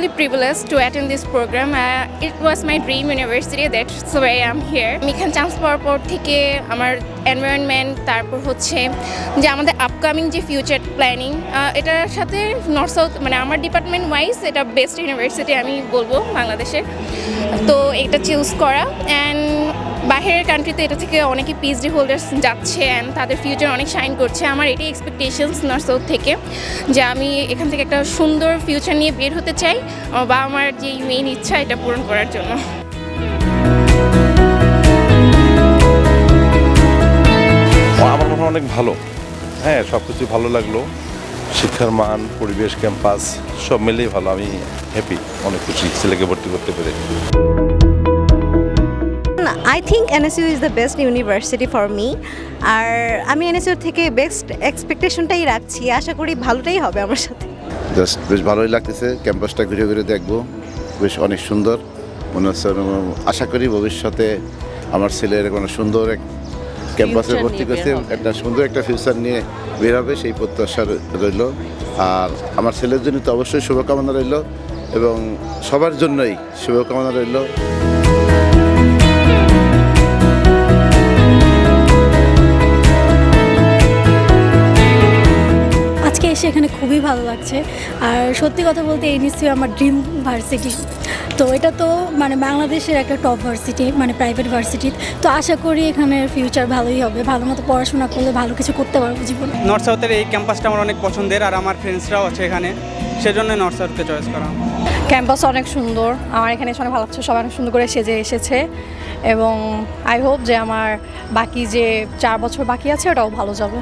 really privileged to attend this program. It was my dream university, that's why I'm here. আমি এখানে chance পাওয়ার পর থেকে আমার environment, তারপর হচ্ছে যে আমাদের আপকামিং যে ফিউচার প্ল্যানিং, এটার সাথে নর্থ সাউথ মানে আমার ডিপার্টমেন্ট ওয়াইজ এটা বেস্ট ইউনিভার্সিটি আমি বলবো বাংলাদেশের। তো এটা চুজ করা অ্যান্ড বাইরের কান্ট্রিতে এটা থেকে অনেকে পিএইচডি হোল্ডার্স যাচ্ছে অ্যান্ড তাদের ফিউচার অনেক শাইন করছে। আমার এটাই এক্সপেকটেশনস নর্থ সাউথ থেকে যে আমি এখান থেকে একটা সুন্দর ফিউচার নিয়ে বের হতে চাই বা আমার যে মেইন ইচ্ছা এটা পূরণ করার জন্য। আমার মনে হয় অনেক ভালো, হ্যাঁ সব কিছু ভালো লাগলো, শিক্ষার মান, পরিবেশ, ক্যাম্পাস সব মিলেই ভালো। আমি হ্যাপি, অনেক খুশি ছেলেকে ভর্তি করতে পেরে। I think NSU is the best university for me. আর আমি NSU থেকে বেস্ট এক্সপেকটেশনটাই রাখছি, আশা করি ভালোটাই হবে আমার সাথে। জাস্ট বেশ ভালোই লাগতেছে, ক্যাম্পাসটা ঘুরে ঘুরে দেখবো, বেশ অনেক সুন্দর মনে হচ্ছে। আশা করি ভবিষ্যতে আমার ছেলে এরকম সুন্দর এক ক্যাম্পাসে ভর্তি করতে একটা সুন্দর একটা ফিউচার নিয়ে বের হবে, সেই প্রত্যাশা রইল। আর আমার ছেলের জন্য তো অবশ্যই শুভকামনা রইল এবং সবার জন্যই শুভকামনা রইল। আজকে এসে এখানে খুবই ভালো লাগছে। আর সত্যি কথা বলতে এনএসইউ আমার ড্রিম ভার্সিটি। তো এটা তো মানে বাংলাদেশের একটা টপ ভার্সিটি, মানে প্রাইভেট ভার্সিটি। তো আশা করি এখানে ফিউচার ভালোই হবে, ভালো মতো পড়াশোনা করলে ভালো কিছু করতে পারবো জীবনে। নর্থ সাউথের এই ক্যাম্পাসটা আমার অনেক পছন্দের, আর আমার ফ্রেন্ডসরাও আছে এখানে, সেজন্য নর্থ সাউথকে চয়েস করা। ক্যাম্পাস অনেক সুন্দর, আমার এখানে এসে অনেক ভালো লাগছে, সবাই অনেক সুন্দর করে সেজে এসেছে এবং আই হোপ যে আমার বাকি যে 4 বছর বাকি আছে ওটাও ভালো যাবে।